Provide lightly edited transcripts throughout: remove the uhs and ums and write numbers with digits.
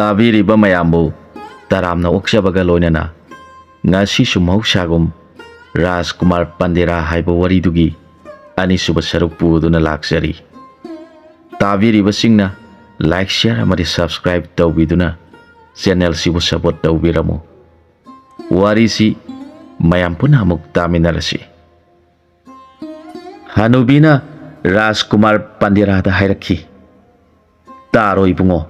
ꯇꯥꯕꯤꯔꯤꯕ ꯃꯌꯥꯝꯕꯨ ꯇꯔꯥꯝꯅ ꯑꯣꯛꯆꯕꯒ ꯂꯣꯏꯅꯅ ꯉꯁꯤꯁꯨ ꯃꯍꯧꯁꯥꯒꯨꯝ ꯔꯥꯖꯀꯨꯃꯥꯔ ꯄꯟꯗꯦꯔꯥ ꯍꯥꯏꯕ ꯋꯥꯔꯤꯗꯨꯒꯤ ꯑꯅꯤꯁꯨꯕ ꯁꯔꯨꯛ ꯄꯨꯗꯨꯅ ꯂꯥꯛꯆꯔꯤ꯫ ꯇꯥꯕꯤꯔꯤꯕꯁꯤꯡꯅ ꯂꯥꯏꯛ ꯁꯤꯌꯔ ꯑꯃꯗꯤ ꯁꯕꯁꯀ꯭ꯔꯥꯏꯕ ꯇꯧꯕꯤꯗꯨꯅ ꯆꯦꯅꯦꯜꯁꯤꯕꯨ ꯁꯄꯣꯔꯠ ꯇꯧꯕꯤꯔꯝꯃꯨ꯫ ꯋꯥꯔꯤꯁꯤ ꯃꯌꯥꯝ ꯄꯨꯟꯅ ꯑꯃꯨꯛ ꯇꯥꯃꯤꯟꯅꯔꯁꯤ꯫ ꯍꯅꯨꯕꯤꯅ ꯔꯥꯖꯀꯨꯃꯥꯔ ꯄꯟꯗꯦꯔꯥꯗ ꯍꯥꯏꯔꯛꯈꯤ, "ꯇꯥꯔꯣ ꯏꯕꯨꯡꯉꯣ,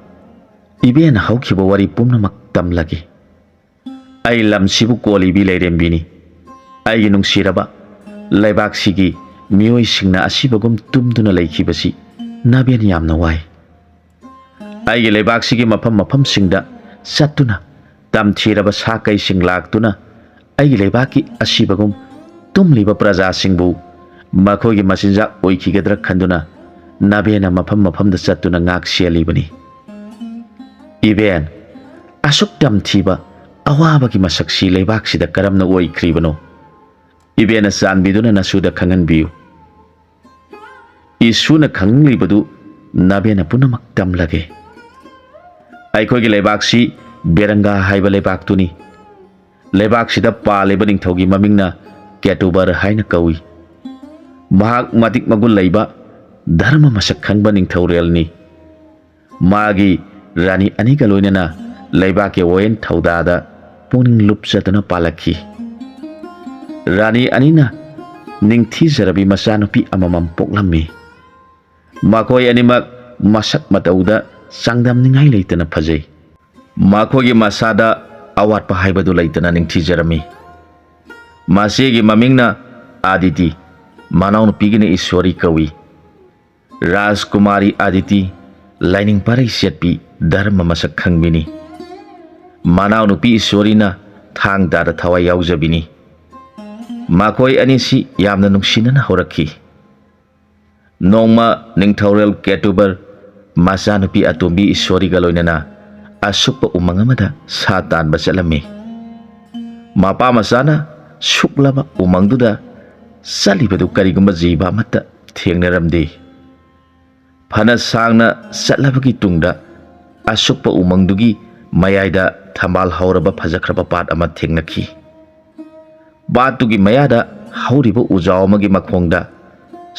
ꯏꯕꯦꯟꯅ ꯍꯧꯈꯤꯕ ꯋꯥꯔꯤ ꯄꯨꯝꯅꯃꯛ ꯇꯝꯂꯒꯦ꯫ ꯑꯩ ꯂꯝꯁꯤꯕꯨ ꯀꯣꯜꯂꯤꯕꯤ ꯂꯩꯔꯦꯝꯕꯤꯅꯤ꯫ ꯑꯩꯒꯤ ꯅꯨꯡꯁꯤꯔꯕ ꯂꯩꯕꯥꯛꯁꯤꯒꯤ ꯃꯤꯑꯣꯏꯁꯤꯡꯅ ꯑꯁꯤꯕꯒꯨꯝ ꯇꯨꯝꯗꯨꯅ ꯂꯩꯈꯤꯕꯁꯤ ꯅꯥꯕꯦꯟ ꯌꯥꯝꯅ ꯋꯥꯏ꯫ ꯑꯩꯒꯤ ꯂꯩꯕꯥꯛꯁꯤꯒꯤ ꯃꯐꯝ ꯃꯐꯝꯁꯤꯡꯗ ꯆꯠꯇꯨꯅ ꯇꯝꯊꯤꯔꯕ ꯁꯥ ꯀꯩꯁꯤꯡ ꯂꯥꯛꯇꯨꯅ ꯑꯩꯒꯤ ꯂꯩꯕꯥꯛꯀꯤ ꯑꯁꯤꯕꯒꯨꯝ ꯇꯨꯝꯂꯤꯕ ꯄ꯭ꯔꯖꯥꯁꯤꯡꯕꯨ ꯃꯈꯣꯏꯒꯤ ꯃꯆꯤꯟꯖꯥꯛ ꯑꯣꯏꯈꯤꯒꯗ꯭ꯔꯥ ꯈꯟꯗꯨꯅ ꯅꯥꯕꯦꯟꯅ ꯃꯐꯝ ꯃꯐꯝꯗ ꯆꯠꯇꯨꯅ ꯉꯥꯛ ꯁꯦꯜꯂꯤꯕꯅꯤ꯫ ꯏꯕꯦꯟ, ꯑꯁꯨꯛ ꯇꯝꯊꯤꯕ ꯑꯋꯥꯕꯒꯤ ꯃꯁꯛꯁꯤ ꯂꯩꯕꯥꯛꯁꯤꯗ ꯀꯔꯝꯅ ꯑꯣꯏꯈ꯭ꯔꯤꯕꯅꯣ? ꯏꯕꯦꯟꯅ ꯆꯥꯟꯕꯤꯗꯨꯅ ꯅꯁꯨꯗ ꯈꯪꯍꯟꯕꯤꯌꯨ꯫ ꯏꯁꯨꯅ ꯈꯪꯂꯤꯕꯗꯨ ꯅꯥꯕꯦꯟꯅ ꯄꯨꯝꯅꯃꯛ ꯇꯝꯂꯒꯦ꯫ ꯑꯩꯈꯣꯏꯒꯤ ꯂꯩꯕꯥꯛꯁꯤ ꯕꯦꯔꯪꯒꯥ ꯍꯥꯏꯕ ꯂꯩꯕꯥꯛꯇꯨꯅꯤ꯫ ꯂꯩꯕꯥꯛꯁꯤꯗ ꯄꯥꯜꯂꯤꯕ ꯅꯤꯡꯊꯧꯒꯤ ꯃꯃꯤꯡꯅ ꯀꯦꯇꯨꯕꯔ ꯍꯥꯏꯅ ꯀꯧꯏ꯫ ꯃꯍꯥꯛ ꯃꯇꯤꯛ ꯃꯒꯨꯟ ꯂꯩꯕ ꯙꯔꯃ ꯃꯁꯛ ꯈꯪꯕ ꯅꯤꯡꯊꯧꯔꯦꯜꯅꯤ꯫ ꯃꯥꯒꯤ ꯔꯥꯅꯤ ꯑꯅꯤꯒ ꯂꯣꯏꯅꯅ ꯂꯩꯕꯥꯛꯀꯤ ꯋꯥꯌꯦꯜ ꯊꯧꯗꯥꯗ ꯄꯨꯛꯅꯤꯡ ꯂꯨꯞꯆꯗꯨꯅ ꯄꯥꯜꯂꯛꯈꯤ꯫ ꯔꯥꯅꯤ ꯑꯅꯤꯅ ꯅꯤꯡꯊꯤꯖꯔꯕꯤ ꯃꯆꯥꯅꯨꯄꯤ ꯑꯃꯃꯝ ꯄꯣꯛꯂꯝꯃꯤ꯫ ꯃꯈꯣꯏ ꯑꯅꯤꯃꯛ ꯃꯁꯛ ꯃꯇꯧꯗ ꯆꯥꯡꯗꯝꯅꯤꯡꯉꯥꯏ ꯂꯩꯇꯅ ꯐꯖꯩ꯫ ꯃꯈꯣꯏꯒꯤ ꯃꯁꯥꯗ ꯑꯋꯥꯠꯄ ꯍꯥꯏꯕꯗꯨ ꯂꯩꯇꯅ ꯅꯤꯡꯊꯤꯖꯔꯝꯃꯤ꯫ ꯃꯆꯦꯒꯤ ꯃꯃꯤꯡꯅ ꯑꯗꯤꯇꯤ, ꯃꯅꯥꯎꯅꯨꯄꯤꯒꯤꯅ ꯏꯁ꯭ꯋꯥꯔꯤ ꯀꯧꯏ꯫ ꯔꯥꯖꯀꯨꯃꯥꯔꯤ ꯑꯗꯤꯇꯤ ꯂꯥꯏꯅꯤꯡ ꯄꯥꯔꯩ ꯁꯦꯠꯄꯤ ꯙꯔꯃ ꯃꯁꯛ ꯈꯪꯕꯤꯅꯤ꯫ ꯃꯅꯥꯎꯅꯨꯄꯤ ꯏꯁ꯭ꯋꯥꯔꯤꯅ ꯊꯥꯡ ꯇꯥꯗ ꯊꯋꯥꯏ ꯌꯥꯎꯖꯕꯤꯅꯤ꯫ ꯃꯈꯣꯏ ꯑꯅꯤꯁꯤ ꯌꯥꯝꯅ ꯅꯨꯡꯁꯤꯅꯅ ꯍꯧꯔꯛꯈꯤ꯫ ꯅꯣꯡꯃ ꯅꯤꯡꯊꯧꯔꯦꯜ ꯀꯦꯇꯨꯕꯔ ꯃꯆꯥꯅꯨꯄꯤ ꯑꯇꯣꯝꯕꯤ ꯏꯁ꯭ꯋꯥꯔꯤꯒ ꯂꯣꯏꯅꯅ ꯑꯁꯨꯛꯄ ꯎꯃꯪ ꯑꯃꯗ ꯁꯥ ꯇꯥꯟꯕ ꯆꯠꯂꯝꯃꯤ꯫ ꯃꯄꯥ ꯃꯆꯥꯅ ꯁꯨꯛꯂꯕ ꯎꯃꯪꯗꯨꯗ ꯆꯠꯂꯤꯕꯗꯨ ꯀꯔꯤꯒꯨꯝꯕ ꯖꯤꯕ ꯑꯃꯠꯇ ꯊꯦꯡꯅꯔꯝꯗꯦ꯫ ꯐꯅ ꯁꯥꯡꯅ ꯆꯠꯂꯕꯒꯤ ꯇꯨꯡꯗ ꯑꯁꯨꯛꯄ ꯎꯃꯪꯗꯨꯒꯤ ꯃꯌꯥꯏꯗ ꯊꯝꯕꯥꯜ ꯍꯧꯔꯕ ꯐꯖꯈ꯭ꯔꯕ ꯄꯥꯠ ꯑꯃ ꯊꯦꯡꯅꯈꯤ꯫ ꯄꯥꯠꯇꯨꯒꯤ ꯃꯌꯥꯗ ꯍꯧꯔꯤꯕ ꯎꯖꯥꯎ ꯑꯃꯒꯤ ꯃꯈꯣꯡꯗ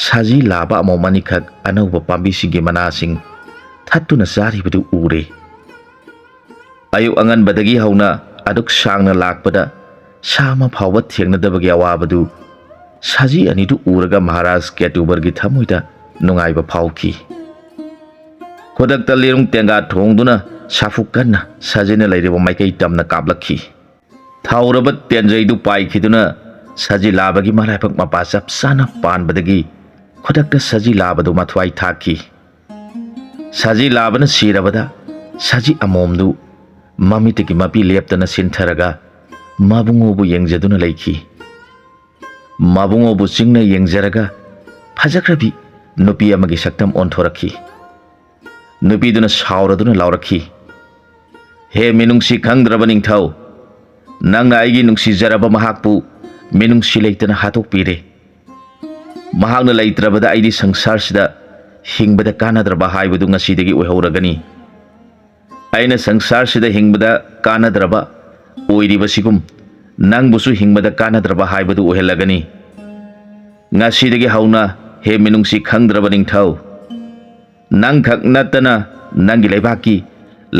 ꯁꯖꯤ ꯂꯥꯕ ꯑꯃꯣꯝ ꯑꯅꯤꯈꯛ ꯑꯅꯧꯕ ꯄꯥꯝꯕꯤꯁꯤꯡꯒꯤ ꯃꯅꯥꯁꯤꯡ ꯊꯠꯇꯨꯅ ꯆꯥꯔꯤꯕꯗꯨ ꯎꯔꯦ꯫ ꯑꯌꯨꯛ ꯑꯉꯟꯕꯗꯒꯤ ꯍꯧꯅ ꯑꯗꯨꯛ ꯁꯥꯡꯅ ꯂꯥꯛꯄꯗ ꯁꯥ ꯑꯃ ꯐꯥꯎꯕ ꯊꯦꯡꯅꯗꯕꯒꯤ ꯑꯋꯥꯕꯗꯨ ꯁꯖꯤ ꯑꯅꯤꯗꯨ ꯎꯔꯒ ꯃꯍꯥꯔꯥꯖ ꯀꯦꯇꯨꯕꯔꯒꯤ ꯊꯃꯣꯏꯗ ꯅꯨꯡꯉꯥꯏꯕ ꯐꯥꯎꯈꯤ꯫ ꯈꯨꯗꯛꯇ ꯂꯤꯔꯨꯡ ꯇꯦꯡꯒꯥ ꯊꯣꯡꯗꯨꯅ ꯁꯥꯐꯨ ꯀꯟꯅ ꯁꯖꯤꯅ ꯂꯩꯔꯤꯕ ꯃꯥꯏꯀꯩ ꯇꯝꯅ ꯀꯥꯞꯂꯛꯈꯤ꯫ ꯊꯧꯔꯕ ꯇꯦꯟꯖꯩꯗꯨ ꯄꯥꯏꯈꯤꯗꯨꯅ ꯁꯖꯤ ꯂꯥꯕꯒꯤ ꯃꯔꯥꯏꯕꯛ ꯃꯄꯥ ꯆꯞ ꯆꯥꯅ ꯄꯥꯟꯕꯗꯒꯤ ꯈꯨꯗꯛꯇ ꯁꯖꯤ ꯂꯥꯕꯗꯨ ꯃꯊ꯭ꯋꯥꯏ ꯊꯥꯈꯤ꯫ ꯁꯖꯤ ꯂꯥꯕꯅ ꯁꯤꯔꯕꯗ ꯁꯖꯤ ꯑꯃꯣꯝꯗꯨ ꯃꯃꯤꯠꯇꯒꯤ ꯃꯄꯤ ꯂꯦꯞꯇꯅ ꯁꯤꯟꯊꯔꯒ ꯃꯕꯨꯡꯉꯣꯕꯨ ꯌꯦꯡꯖꯗꯨꯅ ꯂꯩꯈꯤ꯫ ꯃꯕꯨꯡꯉꯣꯕꯨ ꯆꯤꯡꯅ ꯌꯦꯡꯖꯔꯒ ꯐꯖꯈ꯭ꯔꯕꯤ ꯅꯨꯄꯤ ꯑꯃꯒꯤ ꯁꯛꯇꯝ ꯑꯣꯟꯊꯣꯔꯛꯈꯤ꯫ ꯅꯨꯄꯤꯗꯨꯅ ꯁꯥꯎꯔꯗꯨꯅ ꯂꯥꯎꯔꯛꯈꯤ, "ꯍꯦ ꯃꯤꯅꯨꯡꯁꯤ ꯈꯪꯗ꯭ꯔꯕ ꯅꯤꯡꯊꯧ! ꯅꯪꯅ ꯑꯩꯒꯤ ꯅꯨꯡꯁꯤꯖꯔꯕ ꯃꯍꯥꯛꯄꯨ ꯃꯤꯅꯨꯡꯁꯤ ꯂꯩꯇꯅ ꯍꯥꯠꯇꯣꯛꯄꯤꯔꯦ꯫ ꯃꯍꯥꯛꯅ ꯂꯩꯇ꯭ꯔꯕꯗ ꯑꯩꯗꯤ ꯁꯪꯁꯥꯔꯁꯤꯗ ꯍꯤꯡꯕꯗ ꯀꯥꯟꯅꯗ꯭ꯔꯕ ꯍꯥꯏꯕꯗꯨ ꯉꯁꯤꯗꯒꯤ ꯑꯣꯏꯍꯧꯔꯒꯅꯤ꯫ ꯑꯩꯅ ꯁꯪꯁꯥꯔꯁꯤꯗ ꯍꯤꯡꯕꯗ ꯀꯥꯟꯅꯗ꯭ꯔꯕ ꯑꯣꯏꯔꯤꯕꯁꯤꯒꯨꯝ ꯅꯪꯕꯨꯁꯨ ꯍꯤꯡꯕꯗ ꯀꯥꯟꯅꯗ꯭ꯔꯕ ꯍꯥꯏꯕꯗꯨ ꯑꯣꯏꯍꯜꯂꯒꯅꯤ꯫ ꯉꯁꯤꯗꯒꯤ ꯍꯧꯅ ꯍꯦ ꯃꯤꯅꯨꯡꯁꯤ ꯈꯪꯗ꯭ꯔꯕ ꯅꯤꯡꯊꯧ, ꯅꯪꯈꯛ ꯅꯠꯇꯅ ꯅꯪꯒꯤ ꯂꯩꯕꯥꯛꯀꯤ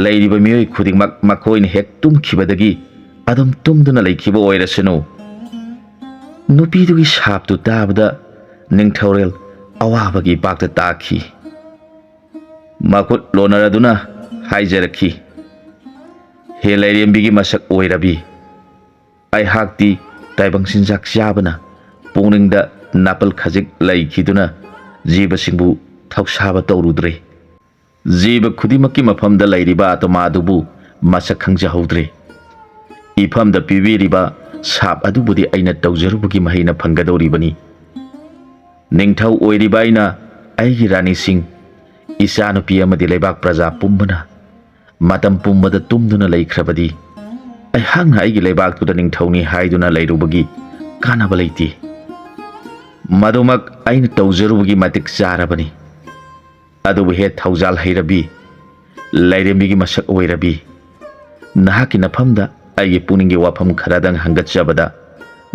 ꯂꯩꯔꯤꯕ ꯃꯤꯑꯣꯏ ꯈꯨꯗꯤꯡꯃꯛ ꯃꯈꯣꯏꯅ ꯍꯦꯛ ꯇꯨꯝꯈꯤꯕꯗꯒꯤ ꯑꯗꯨꯝ ꯇꯨꯝꯗꯨꯅ ꯂꯩꯈꯤꯕ ꯑꯣꯏꯔꯁꯅꯨ." ꯅꯨꯄꯤꯗꯨꯒꯤ ꯁꯥꯞꯇꯨ ꯇꯥꯕꯗ ꯅꯤꯡꯊꯧꯔꯦꯜ ꯑꯋꯥꯕꯒꯤ ꯏꯄꯥꯛꯇ ꯇꯥꯈꯤ꯫ ꯃꯈꯨꯠ ꯂꯣꯟꯅꯔꯗꯨꯅ ꯍꯥꯏꯖꯔꯛꯈꯤ, "ꯍꯦ ꯂꯩꯔꯦꯝꯕꯤꯒꯤ ꯃꯁꯛ ꯑꯣꯏꯔꯕꯤ, ꯑꯩꯍꯥꯛꯇꯤ ꯇꯥꯏꯕꯪ ꯆꯤꯟꯖꯥꯛ ꯆꯥꯕꯅ ꯄꯨꯛꯅꯤꯡꯗ ꯅꯥꯄꯜ ꯈꯖꯤꯛ ꯂꯩꯈꯤꯗꯨꯅ ꯖꯤꯕꯁꯤꯡꯕꯨ ꯊꯧꯁꯥꯕ ꯇꯧꯔꯨꯗ꯭ꯔꯦ꯫ ꯖꯤꯕ ꯈꯨꯗꯤꯡꯃꯛꯀꯤ ꯃꯐꯝꯗ ꯂꯩꯔꯤꯕ ꯑꯥꯇꯃꯥ ꯑꯗꯨꯕꯨ ꯃꯁꯛ ꯈꯪꯖꯍꯧꯗ꯭ꯔꯦ꯫ ꯏꯐꯝꯗ ꯄꯤꯕꯤꯔꯤꯕ ꯁꯥꯞ ꯑꯗꯨꯕꯨꯗꯤ ꯑꯩꯅ ꯇꯧꯖꯔꯨꯕꯒꯤ ꯃꯍꯩꯅ ꯐꯪꯒꯗꯧꯔꯤꯕꯅꯤ꯫ ꯅꯤꯡꯊꯧ ꯑꯣꯏꯔꯤꯕ ꯑꯩꯅ ꯑꯩꯒꯤ ꯔꯥꯅꯤꯁꯤꯡ, ꯏꯆꯥꯅꯨꯄꯤ ꯑꯃꯗꯤ ꯂꯩꯕꯥꯛ ꯄ꯭ꯔꯖꯥ ꯄꯨꯝꯕꯅ ꯃꯇꯝ ꯄꯨꯝꯕꯗ ꯇꯨꯝꯗꯨꯅ ꯂꯩꯈ꯭ꯔꯕꯗꯤ ꯑꯩꯍꯥꯛꯅ ꯑꯩꯒꯤ ꯂꯩꯕꯥꯛꯇꯨꯗ ꯅꯤꯡꯊꯧꯅꯤ ꯍꯥꯏꯗꯨꯅ ꯂꯩꯔꯨꯕꯒꯤ ꯀꯥꯟꯅꯕ ꯂꯩꯇꯦ꯫ ꯃꯗꯨꯃꯛ ꯑꯩꯅ ꯇꯧꯖꯔꯨꯕꯒꯤ ꯃꯇꯤꯛ ꯆꯥꯔꯕꯅꯤ꯫ ꯑꯗꯨꯕꯨ ꯍꯦ ꯊꯧꯖꯥꯜ ꯍꯩꯔꯕꯤ, ꯂꯥꯏꯔꯦꯝꯕꯤꯒꯤ ꯃꯁꯛ ꯑꯣꯏꯔꯕꯤ ꯅꯍꯥꯛꯀꯤ ꯅꯐꯝꯗ ꯑꯩꯒꯤ ꯄꯨꯛꯅꯤꯡꯒꯤ ꯋꯥꯐꯝ ꯈꯔꯗꯪ ꯍꯪꯒꯠꯆꯕꯗ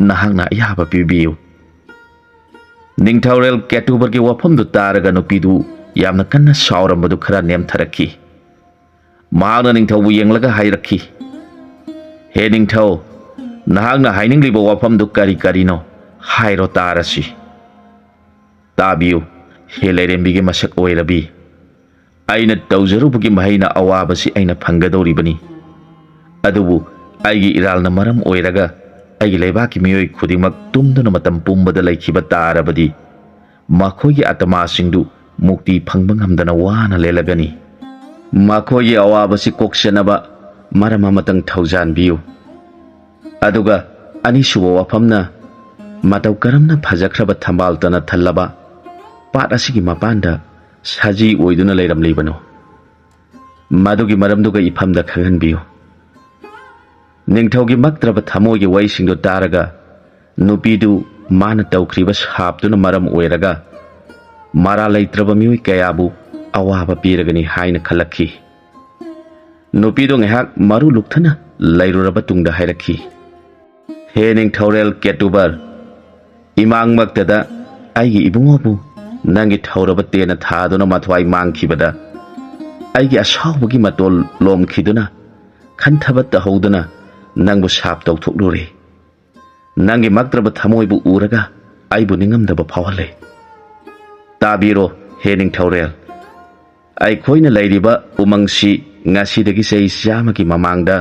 ꯅꯍꯥꯛꯅ ꯑꯌꯥꯕ ꯄꯤꯕꯤꯌꯨ ꯅꯤꯡꯊꯧꯔꯦꯜ ꯀꯦꯇꯨꯕꯔꯒꯤ ꯋꯥꯐꯝꯗꯨ ꯇꯥꯔꯒ ꯅꯨꯄꯤꯗꯨ ꯌꯥꯝꯅ ꯀꯟꯅ ꯁꯥꯎꯔꯝꯕꯗꯨ ꯈꯔ ꯅꯦꯝꯊꯔꯛꯈꯤ ꯃꯍꯥꯛꯅ ꯅꯤꯡꯊꯧꯕꯨ ꯌꯦꯡꯂꯒ ꯍꯥꯏꯔꯛꯈꯤ ꯍꯦ ꯅꯤꯡꯊꯧ ꯅꯍꯥꯛꯅ ꯍꯥꯏꯅꯤꯡꯂꯤꯕ ꯋꯥꯐꯝꯗꯨ ꯀꯔꯤ ꯀꯔꯤꯅꯣ ꯍꯥꯏꯔꯣ ꯇꯥꯔꯁꯤ ꯇꯥꯕꯤꯌꯨ ꯍꯦ ꯂꯥꯏꯔꯦꯝꯕꯤꯒꯤ ꯃꯁꯛ ꯑꯣꯏꯔꯕꯤ ꯑꯩꯅ ꯇꯧꯖꯔꯨꯕꯒꯤ ꯃꯍꯩꯅ ꯑꯋꯥꯕꯁꯤ ꯑꯩꯅ ꯐꯪꯒꯗꯧꯔꯤꯕꯅꯤ ꯑꯗꯨꯕꯨ ꯑꯩꯒꯤ ꯏꯔꯥꯜꯅ ꯃꯔꯝ ꯑꯣꯏꯔꯒ ꯑꯩꯒꯤ ꯂꯩꯕꯥꯛꯀꯤ ꯃꯤꯑꯣꯏ ꯈꯨꯗꯤꯡꯃꯛ ꯇꯨꯝꯗꯨꯅ ꯃꯇꯝ ꯄꯨꯝꯕꯗ ꯂꯩꯈꯤꯕ ꯇꯥꯔꯕꯗꯤ ꯃꯈꯣꯏꯒꯤ ꯑꯇꯃꯥꯁꯤꯡꯗꯨ ꯃꯨꯛꯇꯤ ꯐꯪꯕ ꯉꯝꯗꯅ ꯋꯥꯅ ꯂꯦꯜꯂꯒꯅꯤ ꯃꯈꯣꯏꯒꯤ ꯑꯋꯥꯕꯁꯤ ꯀꯣꯛꯁꯟꯅꯕ ꯃꯔꯝ ꯑꯃꯇꯪ ꯊꯧꯖꯥꯟꯕꯤꯌꯨ ꯑꯗꯨꯒ ꯑꯅꯤꯁꯨꯕ ꯋꯥꯐꯝꯅ ꯃꯇꯧ ꯀꯔꯝꯅ ꯐꯖꯈ꯭ꯔꯕ ꯊꯝꯕꯥꯜꯇꯅ ꯊꯜꯂꯕ ꯄꯥꯠ ꯑꯁꯤꯒꯤ ꯃꯄꯥꯟꯗ ꯁꯖꯤ ꯑꯣꯏꯗꯨꯅ ꯂꯩꯔꯝꯂꯤꯕꯅꯣ ꯃꯗꯨꯒꯤ ꯃꯔꯝꯗꯨꯒ ꯏꯐꯝꯗ ꯈꯪꯍꯟꯕꯤꯌꯨ ꯅꯤꯡꯊꯧꯒꯤ ꯃꯛꯇ꯭ꯔꯕ ꯊꯃꯣꯏꯒꯤ ꯋꯥꯔꯤꯁꯤꯡꯗꯨ ꯇꯥꯔꯒ ꯅꯨꯄꯤꯗꯨ ꯃꯥꯅ ꯇꯧꯈ꯭ꯔꯤꯕ ꯁꯥꯞꯇꯨꯅ ꯃꯔꯝ ꯑꯣꯏꯔꯒ ꯃꯔꯥꯜ ꯂꯩꯇ꯭ꯔꯕ ꯃꯤꯑꯣꯏ ꯀꯌꯥꯕꯨ ꯑꯋꯥꯕ ꯄꯤꯔꯒꯅꯤ ꯍꯥꯏꯅ ꯈꯜꯂꯛꯈꯤ ꯅꯨꯄꯤꯗꯨ ꯉꯥꯏꯍꯥꯛ ꯃꯔꯨ ꯂꯨꯛꯊꯅ ꯂꯩꯔꯨꯔꯕ ꯇꯨꯡꯗ ꯍꯥꯏꯔꯛꯈꯤ ꯍꯦ ꯅꯤꯡꯊꯧꯔꯦꯜ ꯀꯦꯇꯨꯕꯔ ꯏꯃꯥꯡꯃꯛꯇꯗ ꯑꯩꯒꯤ ꯏꯕꯨꯡꯉꯣꯕꯨ ꯅꯪꯒꯤ ꯊꯧꯔꯕ ꯇꯦꯟꯅ ꯊꯥꯗꯨꯅ ꯃꯊ꯭ꯋꯥꯏ ꯃꯥꯡꯈꯤꯕꯗ ꯑꯩꯒꯤ ꯑꯁꯥꯎꯕꯒꯤ ꯃꯇꯣꯜ ꯂꯣꯝꯈꯤꯗꯨꯅ ꯈꯟꯊꯕ ꯇꯧꯍꯧꯗꯨꯅ ꯅꯪꯕꯨ ꯁꯥꯞ ꯇꯧꯊꯣꯛꯂꯨꯔꯦ ꯅꯪꯒꯤ ꯃꯛꯇ꯭ꯔꯕ ꯊꯃꯣꯏꯕꯨ ꯎꯔꯒ ꯑꯩꯕꯨ ꯅꯤꯡꯉꯝꯗꯕ ꯐꯥꯎꯍꯜꯂꯦ ꯇꯥꯕꯤꯔꯣ ꯍꯦ ꯅꯤꯡꯊꯧꯔꯦꯜ ꯑꯩꯈꯣꯏꯅ ꯂꯩꯔꯤꯕ ꯎꯃꯪꯁꯤ ꯉꯁꯤꯗꯒꯤ ꯆꯍꯤ 100ꯒꯤ ꯃꯃꯥꯡꯗ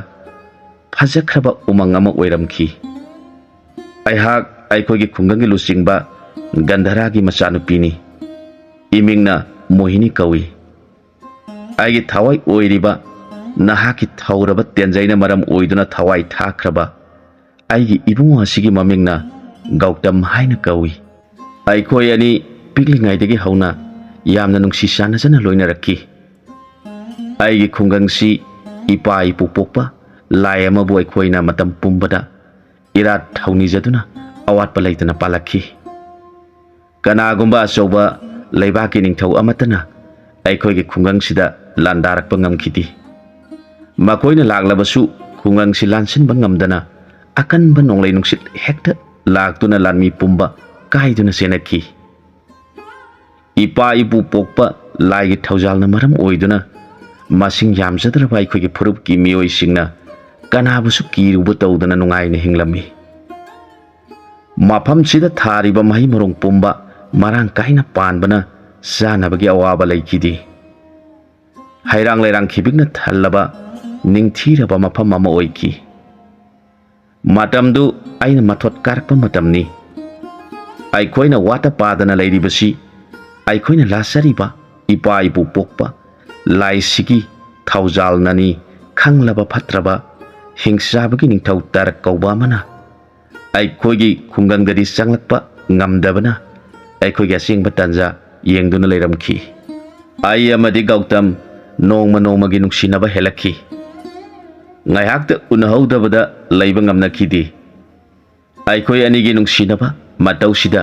ꯐꯖꯈ꯭ꯔꯕ ꯎꯃꯪ ꯑꯃ ꯑꯣꯏꯔꯝꯈꯤ ꯑꯩꯍꯥꯛ ꯑꯩꯈꯣꯏꯒꯤ ꯈꯨꯡꯒꯪꯒꯤ ꯂꯨꯆꯤꯡꯕ ꯒꯟꯙꯔꯥꯒꯤ ꯃꯆꯥꯅꯨꯄꯤꯅꯤ ꯏꯃꯤꯡꯅ ꯃꯣꯍꯤꯅꯤ ꯀꯧꯏ ꯑꯩꯒꯤ ꯊꯋꯥꯏ ꯑꯣꯏꯔꯤꯕ ꯅꯍꯥꯛꯀꯤ ꯊꯧꯔꯕ ꯇꯦꯟꯖꯩꯅ ꯃꯔꯝ ꯑꯣꯏꯗꯨꯅ ꯊꯋꯥꯏ ꯊꯥꯈ꯭ꯔꯕ ꯑꯩꯒꯤ ꯏꯕꯨꯡꯉꯣ ꯑꯁꯤꯒꯤ ꯃꯃꯤꯡꯅ ꯒꯧꯇꯝ ꯍꯥꯏꯅ ꯀꯧꯏ ꯑꯩꯈꯣꯏ ꯑꯅꯤ ꯄꯤꯛꯂꯤꯉꯩꯗꯒꯤ ꯍꯧꯅ ꯌꯥꯝꯅ ꯅꯨꯡꯁꯤ ꯆꯥꯟꯅꯖꯅ ꯂꯣꯏꯅꯔꯛꯈꯤ ꯑꯩꯒꯤ ꯈꯨꯡꯒꯪꯁꯤ ꯏꯄꯥ ꯏꯄꯨ ꯄꯣꯛꯄ ꯂꯥꯏ ꯑꯃꯕꯨ ꯑꯩꯈꯣꯏꯅ ꯃꯇꯝ ꯄꯨꯝꯕꯗ ꯏꯔꯥꯠ ꯊꯧꯅꯤꯖꯗꯨꯅ ꯑꯋꯥꯠꯄ ꯂꯩꯇꯅ ꯄꯥꯜꯂꯛꯈꯤ ꯀꯅꯥꯒꯨꯝꯕ ꯑꯆꯧꯕ ꯂꯩꯕꯥꯛꯀꯤ ꯅꯤꯡꯊꯧ ꯑꯃꯠꯇꯅ ꯑꯩꯈꯣꯏꯒꯤ ꯈꯨꯡꯒꯪꯁꯤꯗ ꯂꯥꯟꯗꯥꯔꯛꯄ ꯉꯝꯈꯤꯗꯦ ꯃꯈꯣꯏꯅ ꯂꯥꯛꯂꯕꯁꯨ ꯈꯨꯡꯒꯪꯁꯤ ꯂꯥꯟꯁꯤꯟꯕ ꯉꯝꯗꯅ ꯑꯀꯟꯕ ꯅꯣꯡꯂꯩ ꯅꯨꯡꯁꯤꯠ ꯍꯦꯛꯇ ꯂꯥꯛꯇꯨꯅ ꯂꯥꯟꯃꯤ ꯄꯨꯝꯕ ꯀꯥꯏꯗꯨꯅ ꯆꯦꯟꯅꯈꯤ ꯏꯄꯥ ꯏꯄꯨ ꯄꯣꯛꯄ ꯂꯥꯏꯒꯤ ꯊꯧꯖꯥꯜꯅ ꯃꯔꯝ ꯑꯣꯏꯗꯨꯅ ꯃꯁꯤꯡ ꯌꯥꯝꯖꯗ꯭ꯔꯕ ꯑꯩꯈꯣꯏꯒꯤ ꯐꯨꯔꯨꯞꯀꯤ ꯃꯤꯑꯣꯏꯁꯤꯡꯅ ꯀꯅꯥꯕꯨꯁꯨ ꯀꯤꯔꯨꯕ ꯇꯧꯗꯅ ꯅꯨꯡꯉꯥꯏꯅ ꯍꯤꯡꯂꯝꯃꯤ ꯃꯐꯝꯁꯤꯗ ꯊꯥꯔꯤꯕ ꯃꯍꯩ ꯃꯔꯣꯡ ꯄꯨꯝꯕ ꯃꯔꯥꯡ ꯀꯥꯏꯅ ꯄꯥꯟꯕꯅ ꯆꯥꯅꯕꯒꯤ ꯑꯋꯥꯕ ꯂꯩꯈꯤꯗꯦ ꯍꯩꯔꯥꯡ ꯂꯩꯔꯥꯡ ꯈꯤꯕꯤꯛꯅ ꯊꯜꯂꯕ ꯅꯤꯡꯊꯤꯔꯕ ꯃꯐꯝ ꯑꯃ ꯑꯣꯏꯈꯤ ꯃꯇꯝꯗꯨ ꯑꯩꯅ ꯃꯊꯣꯠ ꯀꯥꯔꯛꯄ ꯃꯇꯝꯅꯤ ꯑꯩꯈꯣꯏꯅ ꯋꯥꯠꯇ ꯄꯥꯗꯅ ꯂꯩꯔꯤꯕꯁꯤ ꯑꯩꯈꯣꯏꯅ ꯂꯥꯠꯆꯔꯤꯕ ꯏꯄꯥ ꯏꯄꯨ ꯄꯣꯛꯄ ꯂꯥꯏꯁꯤꯒꯤ ꯊꯧꯖꯥꯜꯅꯅꯤ ꯈꯪꯂꯕ ꯐꯠꯇ꯭ꯔꯕ ꯍꯤꯡꯆꯥꯕꯒꯤ ꯅꯤꯡꯊꯧ ꯇꯥꯔꯛ ꯀꯧꯕ ꯑꯃꯅ ꯑꯩꯈꯣꯏꯒꯤ ꯈꯨꯡꯒꯪꯗꯗꯤ ꯆꯪꯂꯛꯄ ꯉꯝꯗꯕꯅ ꯑꯩꯈꯣꯏꯒꯤ ꯑꯁꯦꯡꯕ ꯇꯥꯟꯖꯥ ꯌꯦꯡꯗꯨꯅ ꯂꯩꯔꯝꯈꯤ ꯑꯩ ꯑꯃꯗꯤ ꯒꯧꯇꯝ ꯅꯣꯡꯃ ꯅꯣꯡꯃꯒꯤ ꯅꯨꯡꯁꯤꯅꯕ ꯍꯦꯜꯂꯛꯈꯤ ꯉꯥꯏꯍꯥꯛꯇ ꯎꯅꯍꯧꯗꯕꯗ ꯂꯩꯕ ꯉꯝꯅꯈꯤꯗꯦ ꯑꯩꯈꯣꯏ ꯑꯅꯤꯒꯤ ꯅꯨꯡꯁꯤꯅꯕ ꯃꯇꯧꯁꯤꯗ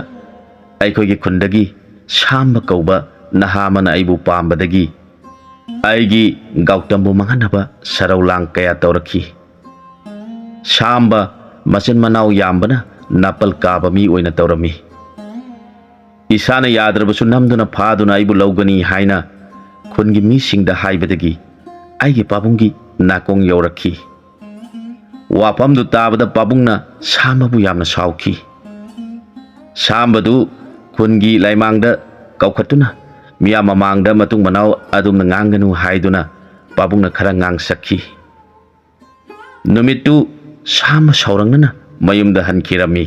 ꯑꯩꯈꯣꯏꯒꯤ ꯈꯨꯟꯗꯒꯤ ꯁꯥꯝꯕ ꯀꯧꯕ ꯅꯍꯥ ꯑꯃꯅ ꯑꯩꯕꯨ ꯄꯥꯝꯕꯗꯒꯤ ꯑꯩꯒꯤ ꯒꯧꯇꯝꯕꯨ ꯃꯥꯡꯍꯟꯅꯕ ꯁꯔꯧ ꯂꯥꯡ ꯀꯌꯥ ꯇꯧꯔꯛꯈꯤ ꯁꯥꯝꯕ ꯃꯆꯤꯟ ꯃꯅꯥꯎ ꯌꯥꯝꯕꯅ ꯅꯥꯄꯜ ꯀꯥꯕ ꯃꯤ ꯑꯣꯏꯅ ꯇꯧꯔꯝꯃꯤ ꯏꯁꯥꯅ ꯌꯥꯗ꯭ꯔꯕꯁꯨ ꯅꯝꯗꯨꯅ ꯐꯥꯗꯨꯅ ꯑꯩꯕꯨ ꯂꯧꯒꯅꯤ ꯍꯥꯏꯅ ꯈꯨꯟꯒꯤ ꯃꯤꯁꯤꯡꯗ ꯍꯥꯏꯕꯗꯒꯤ ꯑꯩꯒꯤ ꯄꯥꯕꯨꯡꯒꯤ ꯅꯥꯀꯣꯡ ꯌꯧꯔꯛꯈꯤ ꯋꯥꯐꯝꯗꯨ ꯇꯥꯕꯗ ꯄꯥꯕꯨꯡꯅ ꯁꯥꯝꯕꯕꯨ ꯌꯥꯝꯅ ꯁꯥꯎꯈꯤ ꯁꯥꯝꯕꯗꯨ ꯈꯨꯟꯒꯤ ꯂꯥꯏꯃꯥꯡꯗ ꯀꯧꯈꯠꯇꯨꯅ ꯃꯤꯌꯥꯝ ꯃꯃꯥꯡꯗ ꯃꯇꯨꯡ ꯃꯅꯥꯎ ꯑꯗꯨꯝꯅ ꯉꯥꯡꯒꯅꯨ ꯍꯥꯏꯗꯨꯅ ꯄꯥꯕꯨꯡꯅ ꯈꯔ ꯉꯥꯡꯁꯛꯈꯤ ꯅꯨꯃꯤꯠꯇꯨ ꯁꯥꯝꯕ ꯁꯥꯎꯔꯪꯅꯅ ꯃꯌꯨꯝꯗ ꯍꯟꯈꯤꯔꯝꯃꯤ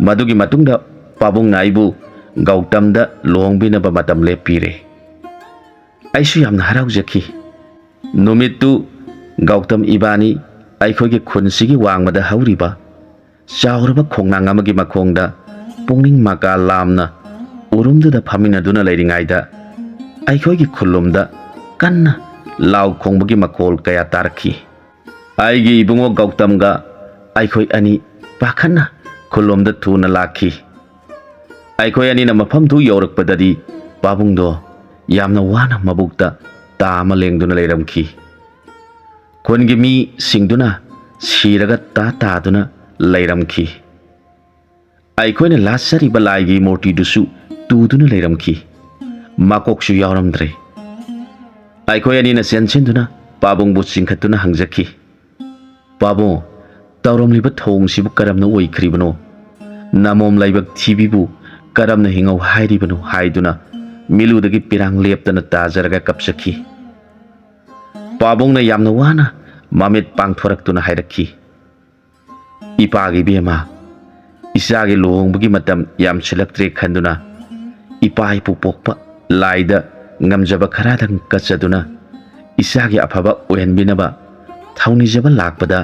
ꯃꯗꯨꯒꯤ ꯃꯇꯨꯡꯗ ꯄꯥꯕꯨꯡꯅ ꯑꯩꯕꯨ ꯒꯧꯇꯝꯗ ꯂꯨꯍꯣꯡꯕꯤꯅꯕ ꯃꯇꯝ ꯂꯦꯞꯄꯤꯔꯦ ꯑꯩꯁꯨ ꯌꯥꯝꯅ ꯍꯔꯥꯎꯖꯈꯤ ꯅꯨꯃꯤꯠꯇꯨ ꯒꯧꯇꯝ ꯏꯕꯥꯅꯤ ꯑꯩꯈꯣꯏꯒꯤ ꯈꯨꯟꯁꯤꯒꯤ ꯋꯥꯡꯃꯗ ꯍꯧꯔꯤꯕ ꯆꯥꯎꯔꯕ ꯈꯣꯡꯅꯥꯡ ꯑꯃꯒꯤ ꯃꯈꯣꯡꯗ ꯄꯨꯛꯅꯤꯡ ꯃꯀꯥ ꯂꯥꯝꯅ ꯎꯔꯨꯝꯗꯨꯗ ꯐꯝꯃꯤꯟꯅꯗꯨꯅ ꯂꯩꯔꯤꯉꯩꯗ ꯑꯩꯈꯣꯏꯒꯤ ꯈꯨꯜꯂꯣꯝꯗ ꯀꯟꯅ ꯂꯥꯎ ꯈꯣꯡꯕꯒꯤ ꯃꯈꯣꯜ ꯀꯌా ꯇꯥꯔꯛꯈꯤ ꯑꯩꯒꯤ ꯏꯕꯨꯡꯉꯣ ꯒꯧꯇꯝꯒ ꯑꯩꯈꯣꯏ ꯑꯅꯤ ꯄꯥꯈꯠꯅ ꯈꯨꯜꯂꯣꯝꯗ ꯊꯨꯅ ꯂꯥꯛꯈꯤ ꯑꯩꯈꯣꯏ ꯑꯅꯤꯅ ꯃꯐꯝꯗꯨ ꯌꯧꯔꯛꯄꯗꯗꯤ ꯄꯥꯕꯨꯡꯗꯣ ꯌꯥꯝꯅ ꯋꯥꯅ ꯃꯕꯨꯛꯇ ता अमा लेंदुना लेरमखी खुनगी मी सिंगदुना सिरगा ता तादुना लेरमखी अखोइना लासरिबा लाइगी मूर्तिदुसु तुदुना लेरमखी माकोकसु यावरमद्रे अखोइ अनिना सेनसिनदुना पाबुंगबु चिंखतुना हंजखी पाबुंग तौरमलिबा थोंगसिबु करमना ओइख्रिबनो नामोम लाइबक थीबीबु करमना हिंगौ हाइरिबनो हाइदुना मिलुदगी पिरांग लेपतना ताजरगा कपसखी पाबुंगना यामना वाना मामित पांगथोरक्तुना हाइरखी इपागी बेमा इसागे लोहंबगी मतम याम सिलक्त्रे खंदुना इपा इपु पोकपा लाइदा ngamjaba kharadang kachaduna isagi afaba ohenbinaba thaunijaba lakpada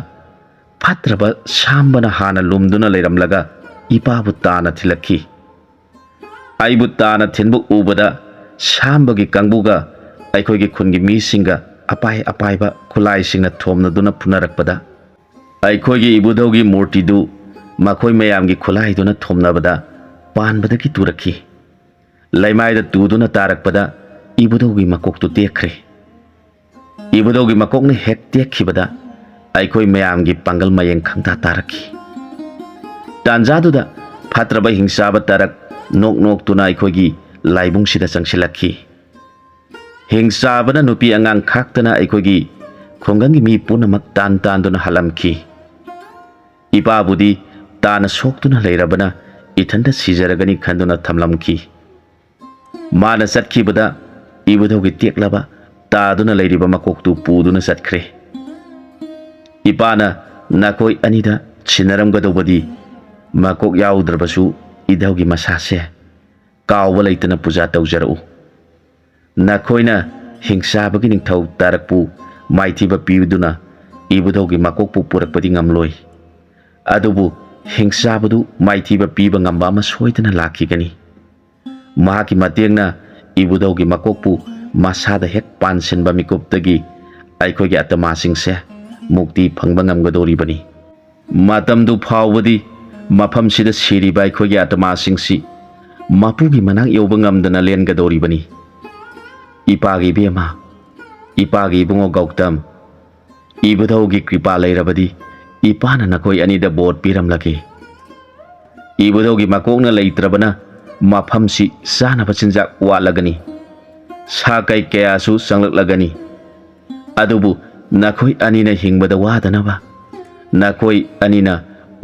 phatraba sambana hana lumduna leiramlaga ipabu tana thilakhi aibu tana thinbu ubada sambagi kangbuga aikhoigi khungi misinga apai apaiba khulai singna thomnaduna punarakpada aikhoigi ibudogi murti du makhoi mayamgi khulai duna thomnabada panbadagi turakhi laimaida tuduna tarakpada इबुदोगी मकोक तो तेखरे इबुदोगी मकोक ने हेक तेखिबदा आइखोइ मयामगी पंगल मयेंग खंगता तारखी तांजादुदा फात्रबा हिंसाबा तारक नोक नोक तुना आइखोगी लाइबुंगसिदा चंगसिलखी हिंसाबना नुपी अंगांग खाक्तना आइखोगी खोंगंगी मी पुनमक तान तानदुना हलमखी इपाबुदी ताना सोक्तुना लेरबना इथंदा सिजरगनी खंदुना थमलमखी माना सटखिबदा इबुदोगी तेक्लबा तादुना लेरिबा मकोकतु पुदुना सटख्रे इपाना नाकोइ अनिदा छिनरमगदोबदी मकोक याउद्रबसु इदौगी मसासे कावबा लेतना पूजा तौजरउ नाकोइना हिंसाबगी निंथौ तारकपु माइथिबा पिउदुना इबुदोगी मकोकपु पुरकपदी ngamloi अदुबु हिंसाबदु माइथिबा पिबा ngamba ma soidana लाखिगनी mahaki mateengna इबुदौगी मकोकपु मासादा हेक पानसिनबा मिकुपतगी आइखोगी आत्मासिंगसे मुक्ति फंगबा ngamgadoribani मातमदु फावबदी मफमसिदा सिरिबा आइखोगी आत्मासिंगसी मापुगी मनांग यौबा ngamdana lengadoribani इपागी बेमा इपागी बुंगो गौतम इबुदौगी कृपा लेरबदी इपाना नखोई अनिदा बोट पिरमलगे इबुदौगी मकोकना लेत्रबना माफमसी सानबा चिंजाक वालगनी साकै कयासु संलगलगनी अदुबु नखोई अनिना हिंगबदा वादनबा नखोई अनिना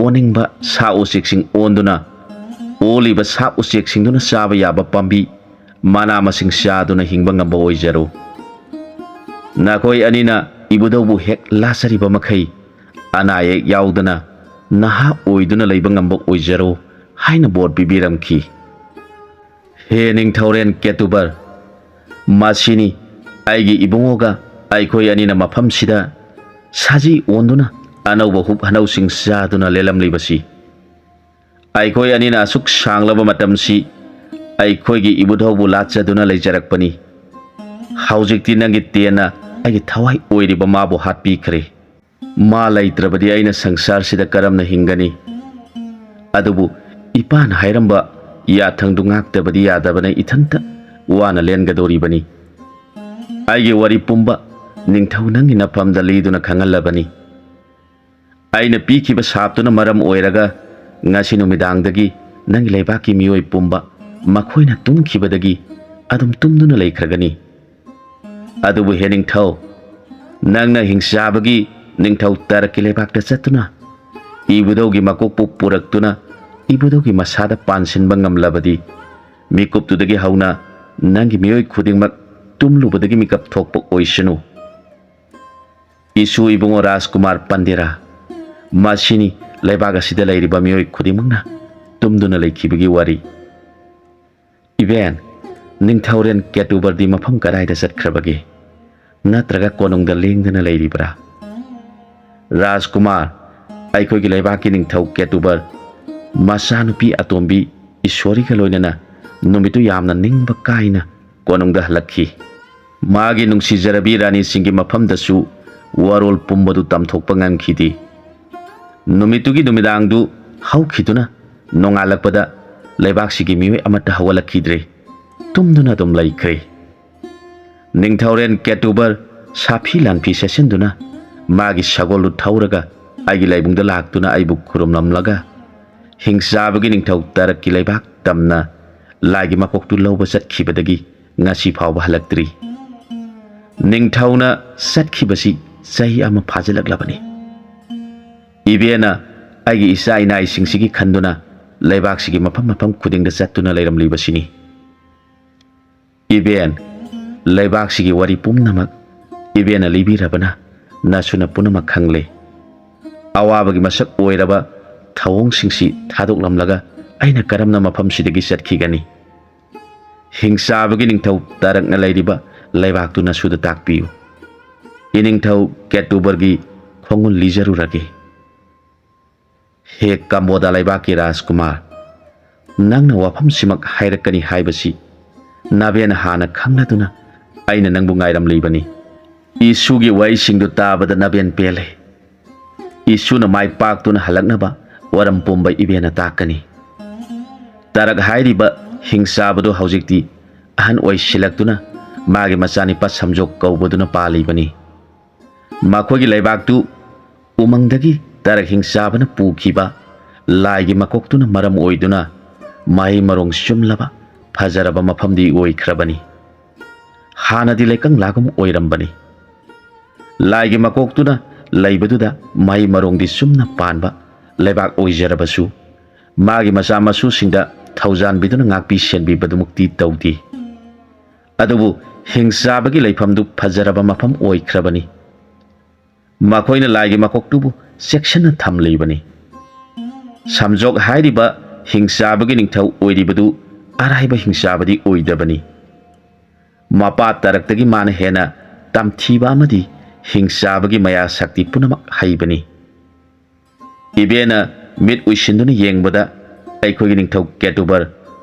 ओनिंगबा सा उसेक्सिंग ओंदुना ओलिबा सा उसेक्सिंगदुना साबा याबा पांबी माना मसिंग सादुना हिंगबा ngamba ओइजरो नखोई अनिना इबुदौबु हेक लासरिबा मखै अनाये याउदना नहा ओइदुना लेबा ngamba ओइजरो हाइना बोर्ड बिबिरमखी हे निंगथौरेन केतुबर मासिनी आइगी इबुंगोगा आइखोइ अनिना मफमसिदा साजी ओंदुना अनौबा हुप हनौसिंग सादुना लेलमलिबसी आइखोइ अनिना असुक सांगलबा मतमसी आइखोइगी इबुधौबु लाचदुना लेजरकपनी हौजिकति नंगी तेना आइगी थवाई ओइरिबा माबु हातपिखरे मा लैत्रबदी आइना संसारसिदा करमना हिंगनी अदुबु इपान हाइरंबा याथंगदु ngaktabadi yadabana ithanta wana lengadoribani aigi wari pumba ningthau nangi nafamda liduna khangallabani aina pikiba saptuna maram oiraga ngasi numidangdagi nangi leibaki mioi pumba makhoina tumkhibadagi adum tumduna leikragani adubu heningthau nangna hingsabagi ningthau taraki leibakta chatuna ibudogi makokpu puraktuna इबुदोगी मसादा पानसिनबा ngamlabadi mikuptudagi hauna nangi mioi khudingmak tumlubadagi mikap thokpa oisanu isu ibungo Rajkumar Pandera masini leibaga sida leiriba mioi khudimangna tumduna leikhibagi wari iben ningthauren ketubardi mafam karaida satkrabagi natraga konongda lengdana leiribra Rajkumar aikhogi leibaki ningthau ketubar मासानुपी अतोंबी ईश्वरी का लोइनना नुमितु यामना निंगबा काइना कोनोंगदा हलखी मागी नुंगसिजरबी रानी सिंगी मफमदसु वारोल पुंबदु तमथोकपा ngamखिदी नुमितुगी नुमिदांगदु हौखिदुना नोंगालकपदा लेबाकसिगी मिवे अमता हवलखिद्रे तुमदुना दुम लैख्रे ꯅꯤꯡꯊꯧꯔꯦꯟ ꯀꯦꯇꯨꯕꯔ ꯁꯥꯐꯤ ꯂꯥꯟꯐꯤ ꯁꯦꯠꯆꯤꯟꯗꯨꯅ ꯃꯥꯒꯤ ꯁꯒꯣꯜꯗꯨ ꯊꯧꯔꯒ ꯑꯩꯒꯤ ꯂꯩꯕꯨꯡꯗ ꯂꯥꯛꯇꯨꯅ ꯑꯩꯕꯨ ꯈꯨꯔꯨꯝꯂꯝꯂꯒ ꯍꯤꯡꯆꯥꯕꯒꯤ ꯅꯤꯡꯊꯧ ꯇꯥꯔꯛꯀꯤ ꯂꯩꯕꯥꯛ ꯇꯝꯅ ꯂꯥꯏꯒꯤ ꯃꯀꯣꯛꯇꯨ ꯂꯧꯕ ꯆꯠꯈꯤꯕꯗꯒꯤ ꯉꯁꯤ ꯐꯥꯎꯕ ꯍꯜꯂꯛꯇ꯭ꯔꯤ꯫ ꯅꯤꯡꯊꯧꯅ ꯆꯠꯈꯤꯕꯁꯤ ꯆꯍꯤ ꯑꯃ ꯐꯥꯖꯤꯜꯂꯛꯂꯕꯅꯤ꯫ ꯏꯕꯦꯟꯅ ꯑꯩꯒꯤ ꯏꯆꯥ ꯏꯅꯥꯏꯁꯤꯡꯁꯤꯒꯤ ꯈꯟꯗꯨꯅ ꯂꯩꯕꯥꯛꯁꯤꯒꯤ ꯃꯐꯝ ꯃꯐꯝ ꯈꯨꯗꯤꯡꯗ ꯆꯠꯇꯨꯅ ꯂꯩꯔꯝꯂꯤꯕꯁꯤꯅꯤ꯫ ꯏꯕꯦꯟ, ꯂꯩꯕꯥꯛꯁꯤꯒꯤ ꯋꯥꯔꯤ ꯄꯨꯝꯅꯃꯛ ꯏꯕꯦꯟꯅ ꯂꯤꯕꯤꯔꯕꯅ ꯅꯁꯨꯅ ꯄꯨꯝꯅꯃꯛ ꯈꯪꯂꯦ꯫ ꯑꯋꯥꯕꯒꯤ ꯃꯁꯛ ꯑꯣꯏꯔꯕ ꯊꯧꯑꯣꯡꯁꯤꯡꯁꯤ ꯊꯥꯗꯣꯛꯂꯝꯂꯒ ꯑꯩꯅ ꯀꯔꯝꯅ ꯃꯐꯝꯁꯤꯗꯒꯤ ꯆꯠꯈꯤꯒꯅꯤ? ꯍꯤꯡꯆꯥꯕꯒꯤ ꯅꯤꯡꯊꯧ ꯇꯥꯔꯛꯅ ꯂꯩꯔꯤꯕ ꯂꯩꯕꯥꯛꯇꯨ ꯅꯁꯨꯗ ꯇꯥꯛꯄꯤꯌꯨ꯫ ꯏꯅꯤꯡꯊꯧ ꯀꯦꯇꯨꯕꯔꯒꯤ ꯈꯣꯡꯒꯨꯜ ꯂꯤꯖꯔꯨꯔꯒꯦ꯫ ꯍꯦ ꯀꯝꯕꯣꯗ ꯂꯩꯕꯥꯛꯀꯤ ꯔꯥꯖꯀꯨꯃꯥꯔ, ꯅꯪꯅ ꯋꯥꯐꯝꯁꯤꯃꯛ ꯍꯥꯏꯔꯛꯀꯅꯤ ꯍꯥꯏꯕꯁꯤ ꯅꯥꯕꯦꯟꯅ ꯍꯥꯟꯅ ꯈꯪꯂꯗꯨꯅ ꯑꯩꯅ ꯅꯪꯕꯨ ꯉꯥꯏꯔꯝꯂꯤꯕꯅꯤ꯫ ꯏꯁꯨꯒꯤ ꯋꯥꯔꯤꯁꯤꯡꯗꯨ ꯇꯥꯕꯗ ꯅꯥꯕꯦꯟ ꯄꯦꯜꯂꯦ꯫ ꯏꯁꯨꯅ ꯃꯥꯏ ꯄꯥꯛꯇꯨꯅ ꯍꯜꯂꯛꯅꯕ ꯋꯥꯔꯝ ꯄꯨꯝꯕ ꯏꯕꯦꯟꯅ ꯇꯥꯛꯀꯅꯤ꯫ ꯇꯥꯔꯛ ꯍꯥꯏꯔꯤꯕ ꯍꯤꯡꯆꯥꯕꯗꯨ ꯍꯧꯖꯤꯛꯇꯤ ꯑꯍꯟ ꯑꯣꯏꯁꯤꯜꯂꯛꯇꯨꯅ ꯃꯥꯒꯤ ꯃꯆꯥꯅꯤꯄꯥ ꯁꯝꯖꯣꯛ ꯀꯧꯕꯗꯨꯅ ꯄꯥꯜꯂꯤꯕꯅꯤ꯫ ꯃꯈꯣꯏꯒꯤ ꯂꯩꯕꯥꯛꯇꯨ ꯎꯃꯪꯗꯒꯤ ꯇꯥꯔꯛ ꯍꯤꯡꯆꯥꯕꯅ ꯄꯨꯈꯤꯕ ꯂꯥꯏꯒꯤ ꯃꯀꯣꯛꯇꯨꯅ ꯃꯔꯝ ꯑꯣꯏꯗꯨꯅ ꯃꯍꯩ ꯃꯔꯣꯡ ꯆꯨꯝꯂꯕ ꯐꯖꯔꯕ ꯃꯐꯝꯗꯤ ꯑꯣꯏꯈ꯭ꯔꯕꯅꯤ꯫ ꯍꯥꯟꯅꯗꯤ ꯂꯩꯀꯪꯂꯥꯒꯨꯝ ꯑꯣꯏꯔꯝꯕꯅꯤ꯫ ꯂꯥꯏꯒꯤ ꯃꯀꯣꯛꯇꯨꯅ ꯂꯩꯕꯗꯨꯗ ꯃꯍꯩ ꯃꯔꯣꯡꯗꯤ ꯆꯨꯝꯅ ꯄꯥꯟꯕ ꯂꯩꯕꯥꯛ ꯑꯣꯏꯖꯔꯕꯁꯨ ꯃꯥꯒꯤ ꯃꯆꯥ ꯃꯁꯨꯁꯤꯡꯗ ꯊꯧꯖꯥꯟꯕꯤꯗꯨꯅ ꯉꯥꯛꯄꯤ ꯁꯦꯟꯕꯤꯕꯗꯨꯃꯛꯇꯤ ꯇꯧꯗꯦ꯫ ꯑꯗꯨꯕꯨ ꯍꯤꯡꯆꯥꯕꯒꯤ ꯂꯩꯐꯝꯗꯨ ꯐꯖꯔꯕ ꯃꯐꯝ ꯑꯣꯏꯈ꯭ꯔꯕꯅꯤ꯫ ꯃꯈꯣꯏꯅ ꯂꯥꯏꯒꯤ ꯃꯀꯣꯛꯇꯨꯕꯨ ꯆꯦꯛꯁꯤꯟꯅ ꯊꯝꯂꯤꯕꯅꯤ꯫ ꯁꯝꯖꯣꯛ ꯍꯥꯏꯔꯤꯕ ꯍꯤꯡꯆꯥꯕꯒꯤ ꯅꯤꯡꯊꯧ ꯑꯣꯏꯔꯤꯕꯗꯨ ꯑꯔꯥꯏꯕ ꯍꯤꯡꯆꯥꯕꯗꯤ ꯑꯣꯏꯗꯕꯅꯤ꯫ ꯃꯄꯥ ꯇꯥꯔꯛꯇꯒꯤ ꯃꯥꯅ ꯍꯦꯟꯅ ꯇꯝꯊꯤꯕ ꯑꯃꯗꯤ ꯍꯤꯡꯆꯥꯕꯒꯤ ꯃꯌꯥ ꯁꯛꯇꯤ ꯄꯨꯝꯅꯃꯛ ꯍꯩꯕꯅꯤ꯫ ꯏꯕꯦꯟꯅ ꯃꯤꯠ ꯎꯏꯁꯤꯟꯗꯨꯅ ꯌꯦꯡꯕꯗ ꯑꯩꯈꯣꯏꯒꯤ ꯅꯤꯡꯊꯧ ꯀꯦꯇꯨꯕꯔ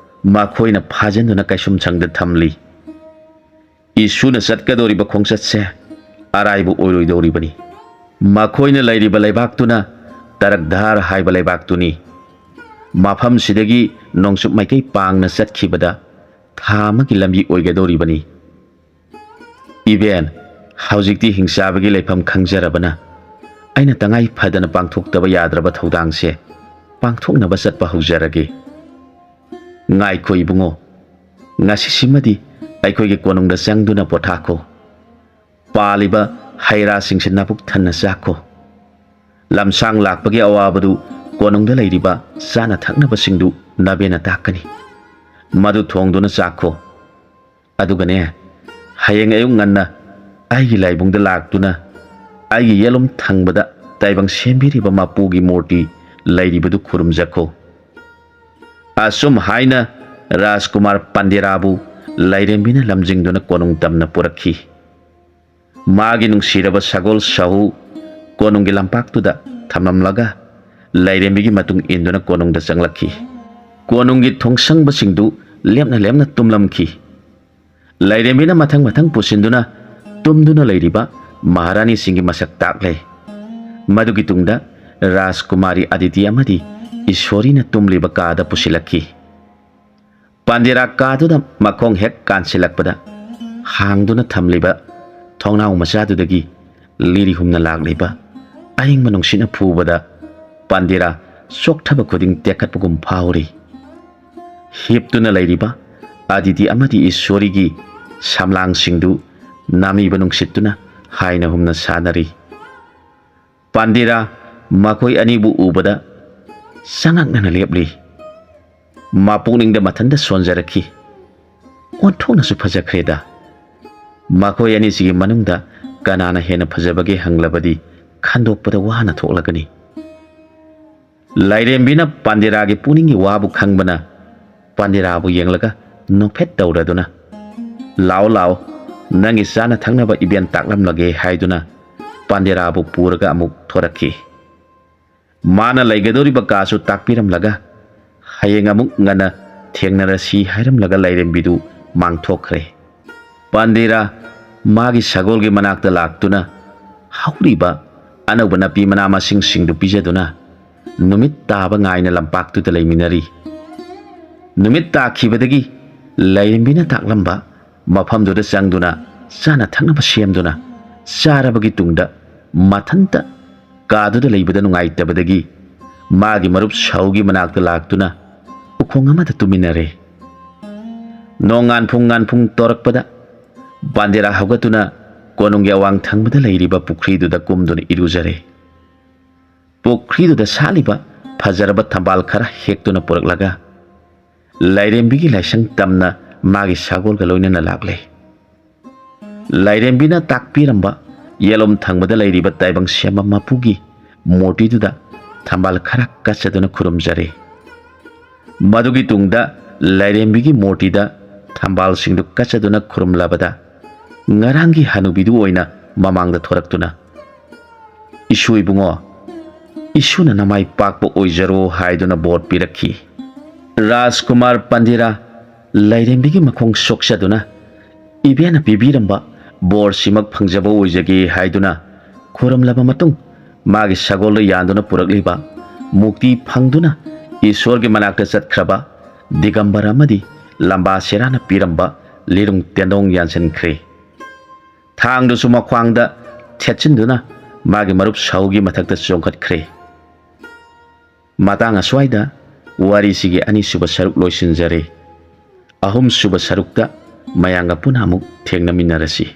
ꯃꯈꯣꯏꯅ ꯐꯥꯖꯤꯟꯗꯨꯅ ꯀꯩꯁꯨꯝꯁꯪꯗ ꯊꯝꯂꯤ꯫ ꯏꯁꯨꯅ ꯆꯠꯀꯗꯧꯔꯤꯕ ꯈꯣꯡꯆꯠꯁꯦ ꯑꯔꯥꯏꯕ ꯑꯣꯏꯔꯣꯏꯗꯧꯔꯤꯕꯅꯤ꯫ ꯃꯈꯣꯏꯅ ꯂꯩꯔꯤꯕ ꯂꯩꯕꯥꯛꯇꯨꯅ ꯇꯥꯔꯛꯙꯥꯔ ꯍꯥꯏꯕ ꯂꯩꯕꯥꯛꯇꯨꯅꯤ꯫ ꯃꯐꯝꯁꯤꯗꯒꯤ ꯅꯣꯡꯆꯨꯞ ꯃꯥꯏꯀꯩ ꯄꯥꯡꯅ ꯆꯠꯈꯤꯕꯗ ꯊꯥ ꯑꯃꯒꯤ ꯂꯝꯕꯤ ꯑꯣꯏꯒꯗꯧꯔꯤꯕꯅꯤ꯫ ꯏꯕꯦꯟ, ꯍꯧꯖꯤꯛꯇꯤ ꯍꯤꯡꯆꯥꯕꯒꯤ ꯂꯩꯐꯝ ꯈꯪꯖꯔꯕꯅ ꯑꯩꯅ ꯇꯉꯥꯏ ꯐꯗꯅ ꯄꯥꯡꯊꯣꯛꯇꯕ ꯌꯥꯗ꯭ꯔꯕ ꯊꯧꯗꯥꯡꯁꯦ ꯄꯥꯡꯊꯣꯛꯅꯕ ꯆꯠꯄ ꯍꯧꯖꯔꯒꯦ꯫ ꯉꯥꯏꯈꯣ ꯏꯕꯨꯡꯉꯣ, ꯉꯁꯤꯁꯤꯃꯗꯤ ꯑꯩꯈꯣꯏꯒꯤ ꯀꯣꯅꯨꯡꯗ ꯆꯪꯗꯨꯅ ꯄꯣꯊꯥꯈꯣ꯫ ꯄꯥꯜꯂꯤꯕ ꯍꯩꯔꯥꯁꯤꯡꯁꯦ ꯅꯕꯨꯛ ꯊꯟꯅ ꯆꯥꯈꯣ꯫ ꯂꯝꯁꯥꯡ ꯂꯥꯛꯄꯒꯤ ꯑꯋꯥꯕꯗꯨ ꯀꯣꯅꯨꯡꯗ ꯂꯩꯔꯤꯕ ꯆꯥꯅ ꯊꯛꯅꯕꯁꯤꯡꯗꯨ ꯅꯥꯕꯦꯟꯅ ꯇꯥꯛꯀꯅꯤ꯫ ꯃꯗꯨ ꯊꯣꯡꯗꯨꯅ ꯆꯥꯈꯣ꯫ ꯑꯗꯨꯒꯅꯦ, ꯍꯌꯦꯡ ꯑꯌꯨꯛ ꯉꯟꯅ ꯑꯩꯒꯤ ꯂꯥꯏꯕꯨꯡꯗ ꯂꯥꯛꯇꯨꯅ ꯑꯩꯒꯤ ꯌꯦꯠꯂꯣꯝ ꯊꯪꯕꯗ ꯇꯥꯏꯕꯪ ꯁꯦꯝꯕꯤꯔꯤꯕ ꯃꯄꯨꯒꯤ ꯃꯨꯔꯇꯤ ꯂꯩꯔꯤꯕꯗꯨ ꯈꯨꯔꯨꯝꯖꯈꯣ꯫ ꯑꯁꯨꯝ ꯍꯥꯏꯅ ꯔꯥꯖꯀꯨꯃꯥꯔ ꯄꯥꯟꯗꯦꯔꯥꯕꯨ ꯂꯥꯏꯔꯦꯝꯕꯤꯅ ꯂꯝꯖꯤꯡꯗꯨꯅ ꯀꯣꯅꯨꯡ ꯇꯝꯅ ꯄꯨꯔꯛꯈꯤ꯫ ꯃꯥꯒꯤ ꯅꯨꯡꯁꯤꯔꯕ ꯁꯒꯣꯜ ꯁꯍꯨ ꯀꯣꯅꯨꯡꯒꯤ ꯂꯝꯄꯥꯛꯇꯨꯗ ꯊꯝꯂꯝꯂꯒ ꯂꯥꯏꯔꯦꯝꯕꯤꯒꯤ ꯃꯇꯨꯡ ꯏꯟꯗꯨꯅ ꯀꯣꯅꯨꯡꯗ ꯆꯪꯂꯛꯈꯤ꯫ ꯀꯣꯅꯨꯡꯒꯤ ꯊꯣꯡꯁꯪꯕꯁꯤꯡꯗꯨ ꯂꯦꯞꯅ ꯂꯦꯞꯅ ꯇꯨꯝꯂꯝꯈꯤ꯫ ꯂꯥꯏꯔꯦꯝꯕꯤꯅ ꯃꯊꯪ ꯃꯊꯪ ꯄꯨꯁꯤꯟꯗꯨꯅ ꯇꯨꯝꯗꯨꯅ ꯂꯩꯔꯤꯕ ꯃꯍꯥꯔꯥꯅꯤꯁꯤꯡꯒꯤ ꯃꯁꯛ ꯇꯥꯛꯂꯦ꯫ ꯃꯗꯨꯒꯤ ꯇꯨꯡꯗ ꯔꯥꯖꯀꯨꯃꯥꯔꯤ ꯑꯗꯤꯇꯤ ꯑꯃꯗꯤ ꯏꯁꯣꯔꯤꯅ ꯇꯨꯝꯂꯤꯕ ꯀꯥꯗ ꯄꯨꯁꯤꯜꯂꯛꯈꯤ꯫ ꯄꯥꯟꯗꯦꯔꯥ ꯀꯥꯗꯨꯗ ꯃꯈꯣꯡ ꯍꯦꯛ ꯀꯥꯟꯁꯤꯜꯂꯛꯄꯗ ꯍꯥꯡꯗꯨꯅ ꯊꯝꯂꯤꯕ ꯊꯣꯡꯅꯥꯎ ꯃꯆꯥꯗꯨꯗꯒꯤ ꯂꯤꯔꯤ ꯍꯨꯝꯅ ꯂꯥꯛꯂꯤꯕ ꯑꯏꯪꯕ ꯅꯨꯡꯁꯤꯠꯅ ꯐꯨꯕꯗ ꯄꯥꯟꯗꯦꯔꯥ ꯆꯣꯛꯊꯕ ꯈꯨꯗꯤꯡ ꯇꯦꯛꯈꯠꯄꯒꯨꯝ ꯐꯥꯎꯔꯤ꯫ ꯍꯤꯞꯇꯨꯅ ꯂꯩꯔꯤꯕ ꯑꯗꯤꯇꯤ ꯑꯃꯗꯤ ꯏꯁꯣꯔꯤꯒꯤ ꯁꯝꯂꯥꯡꯁꯤꯡꯗꯨ ꯅꯥꯃꯤꯕ ꯅꯨꯡꯁꯤꯠꯇꯨꯅ ꯍꯥꯏꯅ ꯍꯨꯝꯅ ꯁꯥꯟꯅꯔꯤ꯫ ꯄꯥꯟꯗꯦꯔꯥ ꯃꯈꯣꯏ ꯑꯅꯤꯕꯨ ꯎꯕꯗ ꯆꯉꯛꯅꯅ ꯂꯦꯞꯂꯤ꯫ ꯃꯄꯨꯛꯅꯤꯡꯗ ꯃꯊꯟꯇ ꯁꯣꯟꯖꯔꯛꯈꯤ꯫ ꯑꯣꯟꯊꯣꯛꯅꯁꯨ ꯐꯖꯈ꯭ꯔꯦꯗ꯫ ꯃꯈꯣꯏ ꯑꯅꯤꯁꯤꯒꯤ ꯃꯅꯨꯡꯗ ꯀꯅꯥꯅ ꯍꯦꯟꯅ ꯐꯖꯕꯒꯦ ꯍꯪꯂꯕꯗꯤ ꯈꯟꯗꯣꯛꯄꯗ ꯋꯥꯅ ꯊꯣꯛꯂꯒꯅꯤ꯫ ꯂꯥꯏꯔꯦꯝꯕꯤꯅ ꯄꯥꯟꯗꯦꯔꯥꯒꯤ ꯄꯨꯛꯅꯤꯡꯒꯤ ꯋꯥꯕꯨ ꯈꯪꯕꯅ ꯄꯥꯟꯗꯦꯔꯥꯕꯨ ꯌꯦꯡꯂꯒ ꯅꯣꯛꯐꯦꯠ ꯇꯧꯔꯗꯨꯅ ꯂꯥꯛꯑꯣ ꯂꯥꯛꯑꯣ, ꯅꯪꯒꯤ ꯆꯥꯅ ꯊꯛꯅꯕ ꯏꯕꯦꯟ ꯇꯥꯛꯂꯝꯂꯒꯦ ꯍꯥꯏꯗꯨꯅ ꯄꯥꯟꯗꯦꯔꯥꯕꯨ ꯄꯨꯔꯒ ꯑꯃꯨꯛ ꯊꯣꯔꯛꯈꯤ꯫ ꯃꯥꯅ ꯂꯩꯒꯗꯧꯔꯤꯕ ꯀꯥꯁꯨ ꯇꯥꯛꯄꯤꯔꯝꯂꯒ ꯍꯌꯦꯡ ꯑꯃꯨꯛ ꯉꯟꯅ ꯊꯦꯡꯅꯔꯁꯤ ꯍꯥꯏꯔꯝꯂꯒ ꯂꯥꯏꯔꯦꯝꯕꯤꯗꯨ ꯃꯥꯡꯊꯣꯛꯈ꯭ꯔꯦ꯫ ꯄꯥꯟꯗꯦꯔꯥ ꯃꯥꯒꯤ ꯁꯒꯣꯜꯒꯤ ꯃꯅꯥꯛꯇ ꯂꯥꯛꯇꯨꯅ ꯍꯧꯔꯤꯕ ꯑꯅꯧꯕ ꯅꯥꯄꯤ ꯃꯅꯥ ꯃꯁꯤꯡꯁꯤꯡꯗꯨ ꯄꯤꯖꯗꯨꯅ ꯅꯨꯃꯤꯠ ꯇꯥꯕ ꯉꯥꯏꯅ ꯂꯝꯄꯥꯛꯇꯨꯗ ꯂꯩꯃꯤꯟꯅꯔꯤ꯫ ꯅꯨꯃꯤꯠ ꯇꯥꯈꯤꯕꯗꯒꯤ ꯂꯥꯏꯔꯦꯝꯕꯤꯅ ꯇꯥꯛꯂꯝꯕ ꯃꯐꯝꯗꯨꯗ ꯆꯪꯗꯨꯅ ꯆꯥꯅ ꯊꯛꯅꯕ ꯁꯦꯝꯗꯨꯅ ꯆꯥꯔꯕꯒꯤ ꯇꯨꯡꯗ ꯃꯊꯟꯇ ꯀꯥꯗꯨꯗ ꯂꯩꯕꯗ ꯅꯨꯡꯉꯥꯏꯇꯕꯗꯒꯤ ꯃꯥꯒꯤ ꯃꯔꯨꯞ ꯁꯥꯎꯒꯤ ꯃꯅꯥꯛꯇ ꯂꯥꯛꯇꯨꯅ ꯎꯈꯣꯡ ꯑꯃꯗ ꯇꯨꯃꯤꯟꯅꯔꯦ꯫ ꯅꯣꯡ ꯉꯥꯟꯐꯨꯡ ꯇꯧꯔꯛꯄꯗ ꯕꯥꯟꯗꯦꯔꯥ ꯍꯧꯒꯠꯇꯨꯅ ꯀꯣꯅꯨꯡꯒꯤ ꯑꯋꯥꯡ ꯊꯪꯕꯗ ꯂꯩꯔꯤꯕ ꯄꯨꯈ꯭ꯔꯤꯗꯨꯗ ꯀꯨꯝꯗꯨꯅ ꯏꯔꯨꯖꯔꯦ꯫ ꯄꯨꯈ꯭ꯔꯤꯗꯨꯗ ꯁꯥꯠꯂꯤꯕ ꯐꯖꯔꯕ ꯊꯝꯕꯥꯜ ꯈꯔ ꯍꯦꯛꯇꯨꯅ ꯄꯨꯔꯛꯂꯒ ꯂꯥꯏꯔꯦꯝꯕꯤꯒꯤ ꯂꯥꯏꯁꯪ ꯇꯝꯅ ꯃꯥꯒꯤ ꯁꯥꯒꯣꯜꯒ ꯂꯣꯏꯅꯅ ꯂꯥꯛꯂꯦ꯫ ꯂꯥꯏꯔꯦꯝꯕꯤꯅ ꯇꯥꯛꯄꯤꯔꯝꯕ ꯌꯦꯠꯂꯣꯝ ꯊꯪꯕꯗ ꯂꯩꯔꯤꯕ ꯇꯥꯏꯕꯪ ꯁꯦꯝꯕ ꯃꯄꯨꯒꯤ ꯃꯨꯔꯇꯤꯗꯨꯗ ꯊꯝꯕꯥꯜ ꯈꯔ ꯀꯠꯆꯗꯨꯅ ꯈꯨꯔꯨꯝꯖꯔꯦ꯫ ꯃꯗꯨꯒꯤ ꯇꯨꯡꯗ ꯂꯥꯏꯔꯦꯝꯕꯤꯒꯤ ꯃꯨꯔꯇꯤꯗ ꯊꯝꯕꯥꯜꯁꯤꯡꯗꯨ ꯀꯠꯆꯗꯨꯅ ꯈꯨꯔꯨꯝꯂꯕꯗ ꯉꯔꯥꯡꯒꯤ ꯍꯅꯨꯕꯤꯗꯨ ꯑꯣꯏꯅ ꯃꯃꯥꯡꯗ ꯊꯣꯔꯛꯇꯨꯅ "ꯏꯁꯨ ꯏꯕꯨꯡꯉꯣ, ꯏꯁꯨꯅ ꯅꯃꯥꯏ ꯄꯥꯛꯄ ꯑꯣꯏꯖꯔꯣ" ꯍꯥꯏꯗꯨꯅ ꯕꯣꯔ ꯄꯤꯔꯛꯈꯤ꯫ ꯔꯥꯖꯀꯨꯃꯥꯔ ꯄꯟꯗꯦꯔꯥ ꯂꯥꯏꯔꯦꯝꯕꯤꯒꯤ ꯃꯈꯣꯡ ꯁꯣꯛꯆꯗꯨꯅ ꯏꯕꯦꯟꯅ ꯄꯤꯕꯤꯔꯝꯕ ꯕꯣꯔꯁꯤꯃꯛ ꯐꯪꯖꯕ ꯑꯣꯏꯖꯒꯦ ꯍꯥꯏꯗꯨꯅ ꯈꯨꯔꯨꯝꯂꯕ ꯃꯇꯨꯡ ꯃꯥꯒꯤ ꯁꯒꯣꯜꯗ ꯌꯥꯟꯗꯨꯅ ꯄꯨꯔꯛꯂꯤꯕ ꯃꯨꯛꯇꯤ ꯐꯪꯗꯨꯅ ꯏꯁꯣꯔꯒꯤ ꯃꯅꯥꯛꯇ ꯆꯠꯈ꯭ꯔꯕ ꯗꯤꯒꯝꯕꯔ ꯑꯃꯗꯤ ꯂꯝꯕꯥ ꯁꯦꯔꯥꯅ ꯄꯤꯔꯝꯕ ꯂꯤꯔꯨꯡ ꯇꯦꯟꯗꯣꯡ ꯌꯥꯟꯁꯤꯟꯈ꯭ꯔꯦ꯫ ꯊꯥꯡꯗꯨꯁꯨ ꯃꯈ꯭ꯋꯥꯡꯗ ꯊꯦꯠꯆꯤꯟꯗꯨꯅ ꯃꯥꯒꯤ ꯃꯔꯨꯞ ꯁꯥꯎꯒꯤ ꯃꯊꯛꯇ ꯆꯣꯡꯈꯠꯈ꯭ꯔꯦ꯫ ꯃꯇꯥꯡ ꯑꯁ꯭ꯋꯥꯏꯗ ꯋꯥꯔꯤꯁꯤꯒꯤ ꯑꯅꯤꯁꯨꯕ ꯁꯔꯨꯛ ꯂꯣꯏꯁꯤꯟꯖꯔꯦ꯫ ꯑꯍꯨꯝꯁꯨꯕ ꯁꯔꯨꯛꯇ ꯃꯌꯥꯝꯒ ꯄꯨꯟꯅ ꯑꯃꯨꯛ ꯊꯦꯡꯅꯃꯤꯟꯅꯔꯁꯤ꯫